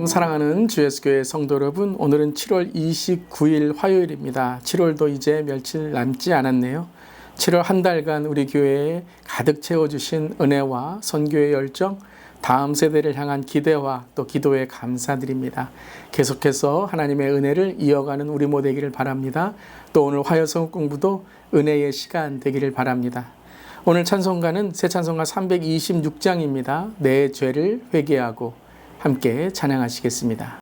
샬롬 사랑하는 주 예수교회 성도 여러분, 오늘은 7월 29일 화요일입니다. 7월도 이제 며칠 남지 않았네요. 7월 한 달간 우리 교회에 가득 채워주신 은혜와 선교의 열정, 다음 세대를 향한 기대와 또 기도에 감사드립니다. 계속해서 하나님의 은혜를 이어가는 우리 모두 되기를 바랍니다. 또 오늘 화요성 공부도 은혜의 시간 되기를 바랍니다. 오늘 찬송가는 새 찬송가 326장입니다. 내 죄를 회개하고 함께 찬양하시겠습니다.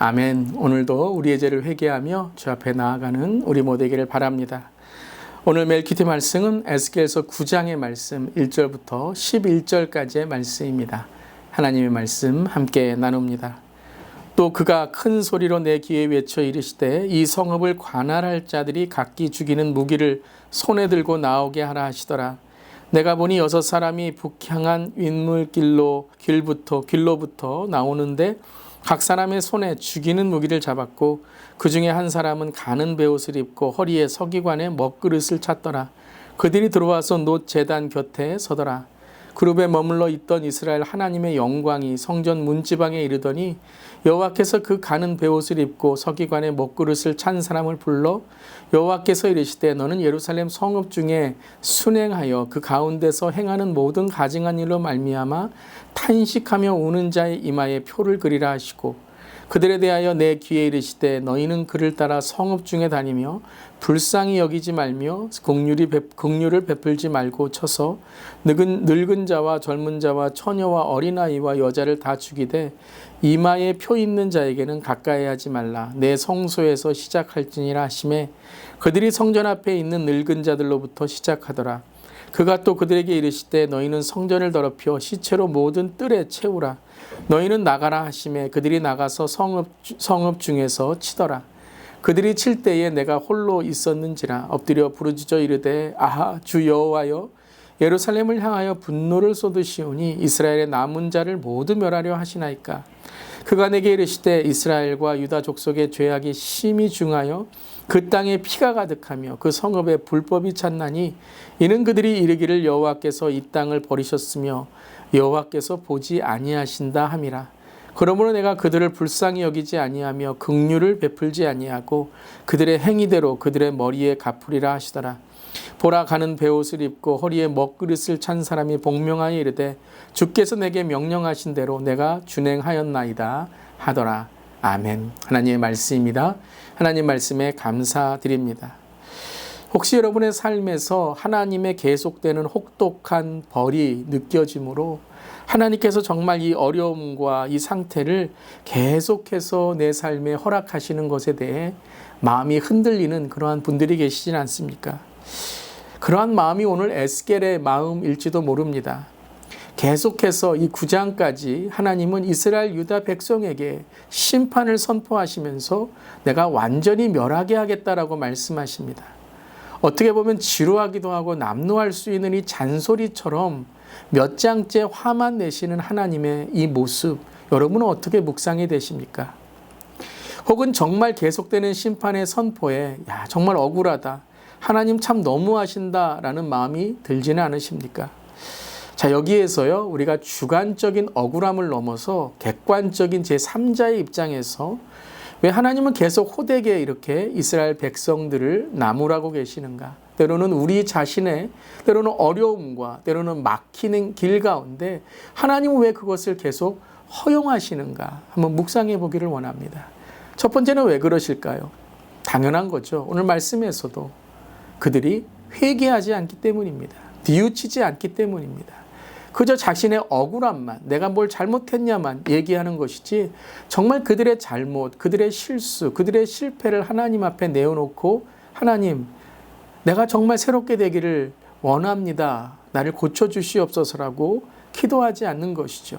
아멘. 오늘도 우리의 죄를 회개하며 주 앞에 나아가는 우리 모두 되기를 바랍니다. 오늘 멜키티 말씀은 에스겔서 9장의 말씀 1절부터 11절까지의 말씀입니다. 하나님의 말씀 함께 나눕니다. 또 그가 큰 소리로 내 귀에 외쳐 이르시되 이 성읍을 관할할 자들이 각기 죽이는 무기를 손에 들고 나오게 하라 하시더라. 내가 보니 6사람이 북향한 길로부터 나오는데 각 사람의 손에 죽이는 무기를 잡았고 그 중에 한 사람은 가는 베옷을 입고 허리에 서기관의 먹그릇을 찼더라. 그들이 들어와서 놋 제단 곁에 서더라. 그룹에 머물러 있던 이스라엘 하나님의 영광이 성전 문지방에 이르더니 여호와께서 그 가는 베옷을 입고 서기관의 먹그릇을 찬 사람을 불러 여호와께서 이르시되 너는 예루살렘 성읍 중에 순행하여 그 가운데서 행하는 모든 가증한 일로 말미암아 탄식하며 우는 자의 이마에 표를 그리라 하시고 그들에 대하여 내 귀에 이르시되 너희는 그를 따라 성읍 중에 다니며 불쌍히 여기지 말며 긍휼을 베풀지 말고 쳐서 늙은 자와 젊은 자와 처녀와 어린아이와 여자를 다 죽이되 이마에 표 있는 자에게는 가까이 하지 말라. 내 성소에서 시작할지니라 하시매 그들이 성전 앞에 있는 늙은 자들로부터 시작하더라. 그가 또 그들에게 이르시되 너희는 성전을 더럽혀 시체로 모든 뜰에 채우라. 너희는 나가라 하시매 그들이 나가서 성읍 중에서 치더라. 그들이 칠 때에 내가 홀로 있었는지라 엎드려 부르짖어 이르되 아하 주 여호와여 예루살렘을 향하여 분노를 쏟으시오니 이스라엘의 남은 자를 모두 멸하려 하시나이까. 그가 내게 이르시되 이스라엘과 유다 족속의 죄악이 심히 중하여 그 땅에 피가 가득하며 그 성읍에 불법이 찼나니 이는 그들이 이르기를 여호와께서 이 땅을 버리셨으며 여호와께서 보지 아니하신다 함이라. 그러므로 내가 그들을 불쌍히 여기지 아니하며 긍휼을 베풀지 아니하고 그들의 행위대로 그들의 머리에 갚으리라 하시더라. 보라 가는 베옷을 입고 허리에 먹그릇을 찬 사람이 복명하여 이르되 주께서 내게 명령하신 대로 내가 준행하였나이다 하더라. 아멘. 하나님의 말씀입니다. 하나님 말씀에 감사드립니다. 혹시 여러분의 삶에서 하나님의 계속되는 혹독한 벌이 느껴지므로 하나님께서 정말 이 어려움과 이 상태를 계속해서 내 삶에 허락하시는 것에 대해 마음이 흔들리는 그러한 분들이 계시진 않습니까? 그러한 마음이 오늘 에스겔의 마음일지도 모릅니다. 계속해서 이 9장까지 하나님은 이스라엘 유다 백성에게 심판을 선포하시면서 내가 완전히 멸하게 하겠다라고 말씀하십니다. 어떻게 보면 지루하기도 하고 남루할 수 있는 이 잔소리처럼 몇 장째 화만 내시는 하나님의 이 모습, 여러분은 어떻게 묵상이 되십니까? 혹은 정말 계속되는 심판의 선포에 정말 억울하다, 하나님 참 너무하신다라는 마음이 들지는 않으십니까? 자, 여기에서요, 우리가 주관적인 억울함을 넘어서 객관적인 제3자의 입장에서 왜 하나님은 계속 호되게 이렇게 이스라엘 백성들을 나무라고 계시는가? 때로는 우리 자신의 때로는 어려움과 때로는 막히는 길 가운데 하나님은 왜 그것을 계속 허용하시는가? 한번 묵상해 보기를 원합니다. 첫 번째는 왜 그러실까요? 당연한 거죠. 오늘 말씀에서도 그들이 회개하지 않기 때문입니다. 뉘우치지 않기 때문입니다. 그저 자신의 억울함만, 내가 뭘 잘못했냐만 얘기하는 것이지 정말 그들의 잘못, 그들의 실수, 그들의 실패를 하나님 앞에 내어놓고 하나님, 내가 정말 새롭게 되기를 원합니다. 나를 고쳐주시옵소서라고 기도하지 않는 것이죠.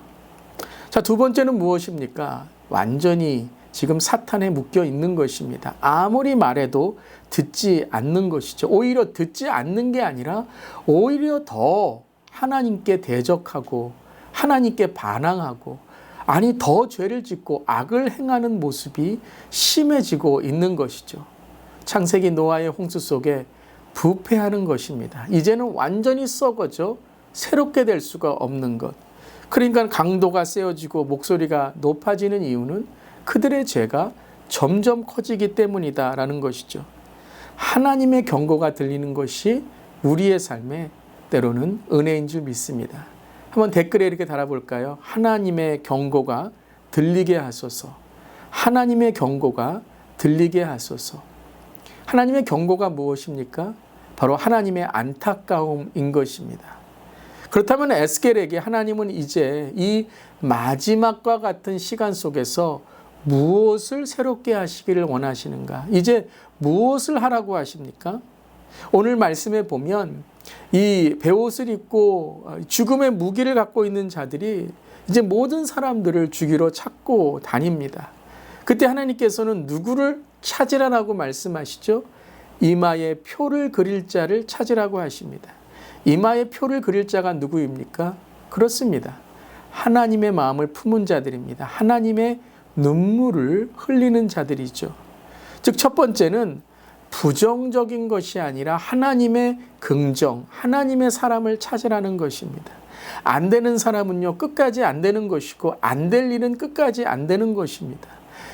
자, 두 번째는 무엇입니까? 완전히 지금 사탄에 묶여 있는 것입니다. 아무리 말해도 듣지 않는 것이죠. 오히려 듣지 않는 게 아니라 오히려 더 하나님께 대적하고 하나님께 반항하고 아니 더 죄를 짓고 악을 행하는 모습이 심해지고 있는 것이죠. 창세기 노아의 홍수 속에 부패하는 것입니다. 이제는 완전히 썩어져 새롭게 될 수가 없는 것. 그러니까 강도가 세어지고 목소리가 높아지는 이유는 그들의 죄가 점점 커지기 때문이다라는 것이죠. 하나님의 경고가 들리는 것이 우리의 삶에 때로는 은혜인 줄 믿습니다. 한번 댓글에 이렇게 달아볼까요? 하나님의 경고가 들리게 하소서. 하나님의 경고가 들리게 하소서. 하나님의 경고가 무엇입니까? 바로 하나님의 안타까움인 것입니다. 그렇다면 에스겔에게 하나님은 이제 이 마지막과 같은 시간 속에서 무엇을 새롭게 하시기를 원하시는가? 이제 무엇을 하라고 하십니까? 오늘 말씀에 보면 이 베옷을 입고 죽음의 무기를 갖고 있는 자들이 이제 모든 사람들을 죽이러 찾고 다닙니다. 그때 하나님께서는 누구를 찾으라고 말씀하시죠? 이마에 표를 그릴 자를 찾으라고 하십니다. 이마에 표를 그릴 자가 누구입니까? 그렇습니다. 하나님의 마음을 품은 자들입니다. 하나님의 눈물을 흘리는 자들이죠. 즉 첫 번째는 부정적인 것이 아니라 하나님의 긍정, 하나님의 사람을 찾으라는 것입니다. 안 되는 사람은요, 끝까지 안 되는 것이고 안 될 일은 끝까지 안 되는 것입니다.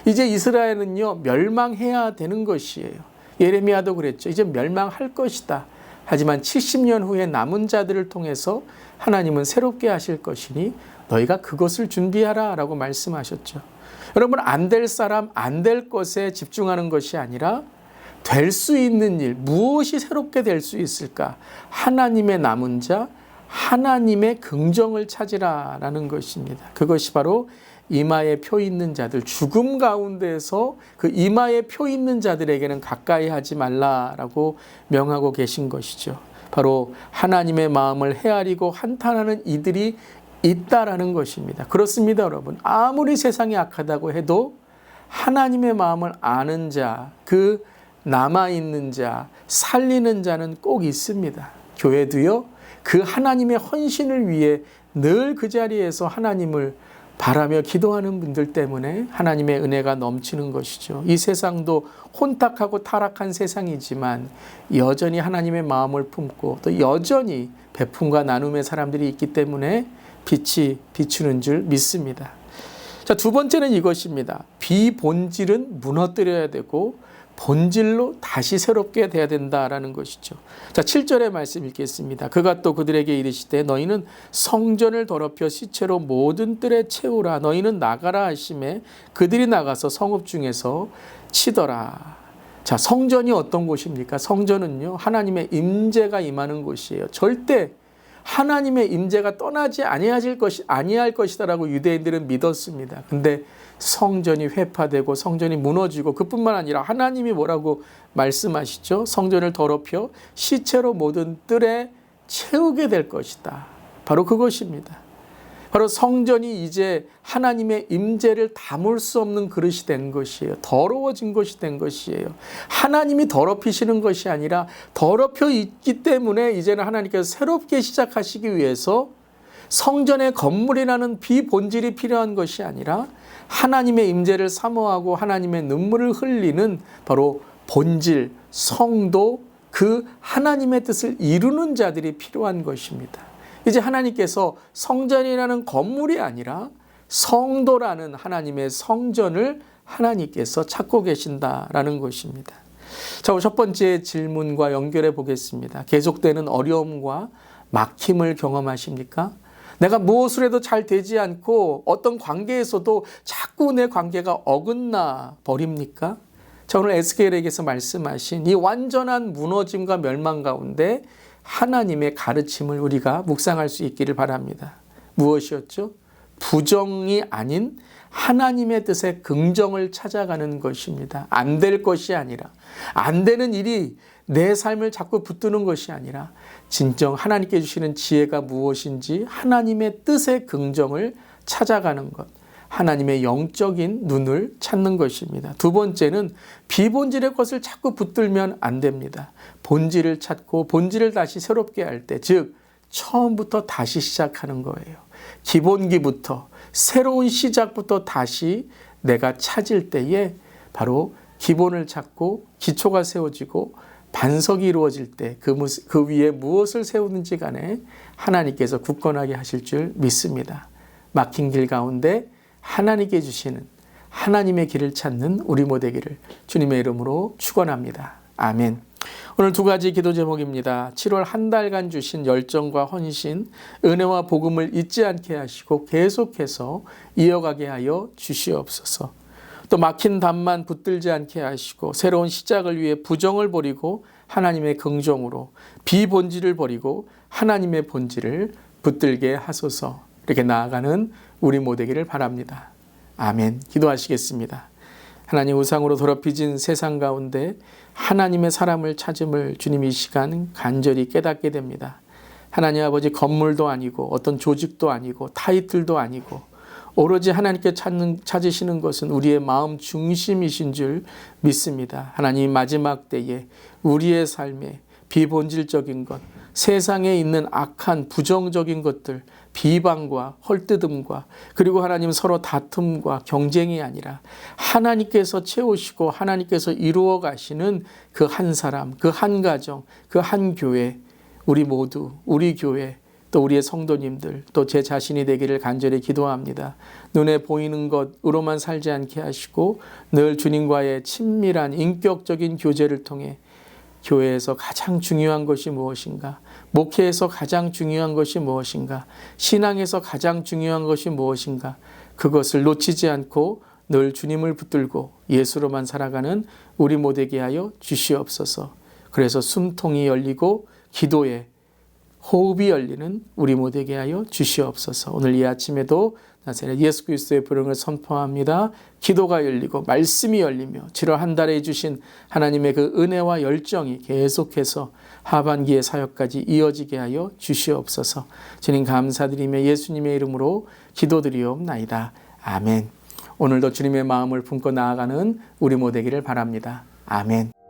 이제 이스라엘은요, 멸망해야 되는 것이에요. 예레미야도 그랬죠. 이제 멸망할 것이다. 하지만 70년 후에 남은 자들을 통해서 하나님은 새롭게 하실 것이니 너희가 그것을 준비하라 라고 말씀하셨죠. 여러분, 안 될 사람, 안 될 것에 집중하는 것이 아니라 될 수 있는 일, 무엇이 새롭게 될 수 있을까? 하나님의 남은 자, 하나님의 긍정을 찾으라라는 것입니다. 그것이 바로 이마에 표 있는 자들, 죽음 가운데서 그 이마에 표 있는 자들에게는 가까이 하지 말라라고 명하고 계신 것이죠. 바로 하나님의 마음을 헤아리고 한탄하는 이들이 있다라는 것입니다. 그렇습니다, 여러분. 아무리 세상이 악하다고 해도 하나님의 마음을 아는 자, 그 남아있는 자, 살리는 자는 꼭 있습니다. 교회도요, 그 하나님의 헌신을 위해 늘 그 자리에서 하나님을 바라며 기도하는 분들 때문에 하나님의 은혜가 넘치는 것이죠. 이 세상도 혼탁하고 타락한 세상이지만 여전히 하나님의 마음을 품고 또 여전히 베품과 나눔의 사람들이 있기 때문에 빛이 비추는 줄 믿습니다. 자, 두 번째는 이것입니다. 비본질은 무너뜨려야 되고 본질로 다시 새롭게 돼야 된다라는 것이죠. 자, 7절의 말씀 읽겠습니다. 그가 또 그들에게 이르시되 너희는 성전을 더럽혀 시체로 모든 뜰에 채우라. 너희는 나가라 하시매 그들이 나가서 성읍 중에서 치더라. 자, 성전이 어떤 곳입니까? 성전은요, 하나님의 임재가 임하는 곳이에요. 절대 하나님의 임재가 떠나지 아니할 것이다라고 유대인들은 믿었습니다. 근데 성전이 회파되고 성전이 무너지고 그뿐만 아니라 하나님이 뭐라고 말씀하시죠? 성전을 더럽혀 시체로 모든 뜰에 채우게 될 것이다. 바로 그것입니다. 바로 성전이 이제 하나님의 임재를 담을 수 없는 그릇이 된 것이에요. 더러워진 것이 된 것이에요. 하나님이 더럽히시는 것이 아니라 더럽혀 있기 때문에 이제는 하나님께서 새롭게 시작하시기 위해서 성전의 건물이라는 비본질이 필요한 것이 아니라 하나님의 임재를 사모하고 하나님의 눈물을 흘리는 바로 본질, 성도, 그 하나님의 뜻을 이루는 자들이 필요한 것입니다. 이제 하나님께서 성전이라는 건물이 아니라 성도라는 하나님의 성전을 하나님께서 찾고 계신다라는 것입니다. 자, 첫 번째 질문과 연결해 보겠습니다. 계속되는 어려움과 막힘을 경험하십니까? 내가 무엇을 해도 잘 되지 않고 어떤 관계에서도 자꾸 내 관계가 어긋나 버립니까? 자, 오늘 에스겔에게서 말씀하신 이 완전한 무너짐과 멸망 가운데 하나님의 가르침을 우리가 묵상할 수 있기를 바랍니다. 무엇이었죠? 부정이 아닌 하나님의 뜻의 긍정을 찾아가는 것입니다. 안 될 것이 아니라, 안 되는 일이 내 삶을 자꾸 붙드는 것이 아니라 진정 하나님께 주시는 지혜가 무엇인지 하나님의 뜻의 긍정을 찾아가는 것, 하나님의 영적인 눈을 찾는 것입니다. 두 번째는 비본질의 것을 자꾸 붙들면 안 됩니다. 본질을 찾고 본질을 다시 새롭게 할 때, 즉 처음부터 다시 시작하는 거예요. 기본기부터, 새로운 시작부터 다시 내가 찾을 때에 바로 기본을 찾고 기초가 세워지고 반석이 이루어질 때 그 위에 무엇을 세우는지 간에 하나님께서 굳건하게 하실 줄 믿습니다. 막힌 길 가운데 하나님께 주시는 하나님의 길을 찾는 우리 모두 되기를 주님의 이름으로 축원합니다. 아멘. 오늘 두 가지 기도 제목입니다. 7월 한 달간 주신 열정과 헌신, 은혜와 복음을 잊지 않게 하시고 계속해서 이어가게 하여 주시옵소서. 또 막힌 담만 붙들지 않게 하시고 새로운 시작을 위해 부정을 버리고 하나님의 긍정으로, 비본질을 버리고 하나님의 본질을 붙들게 하소서. 이렇게 나아가는 우리 모두 되기를 바랍니다. 아멘. 기도하시겠습니다. 하나님, 우상으로 더럽혀진 세상 가운데 하나님의 사람을 찾음을 주님 이 시간 간절히 깨닫게 됩니다. 하나님 아버지, 건물도 아니고 어떤 조직도 아니고 타이틀도 아니고 오로지 하나님께 찾으시는 것은 우리의 마음 중심이신 줄 믿습니다. 하나님, 마지막 때에 우리의 삶에 비본질적인 것, 세상에 있는 악한 부정적인 것들 비방과 헐뜯음과 그리고 하나님 서로 다툼과 경쟁이 아니라 하나님께서 채우시고 하나님께서 이루어 가시는 그 한 사람, 그 한 가정, 그 한 교회, 우리 모두, 우리 교회, 또 우리의 성도님들, 또 제 자신이 되기를 간절히 기도합니다. 눈에 보이는 것으로만 살지 않게 하시고 늘 주님과의 친밀한 인격적인 교제를 통해 교회에서 가장 중요한 것이 무엇인가? 목회에서 가장 중요한 것이 무엇인가? 신앙에서 가장 중요한 것이 무엇인가? 그것을 놓치지 않고 늘 주님을 붙들고 예수로만 살아가는 우리 모두에게 하여 주시옵소서. 그래서 숨통이 열리고 기도에 호흡이 열리는 우리 모두에게 하여 주시옵소서. 오늘 이 아침에도 나사렛 예수 그리스도의 부름을 선포합니다. 기도가 열리고 말씀이 열리며 지난 한 달에 주신 하나님의 그 은혜와 열정이 계속해서 하반기의 사역까지 이어지게 하여 주시옵소서. 주님 감사드리며 예수님의 이름으로 기도드리옵나이다. 아멘. 오늘도 주님의 마음을 품고 나아가는 우리 모두기를 바랍니다. 아멘.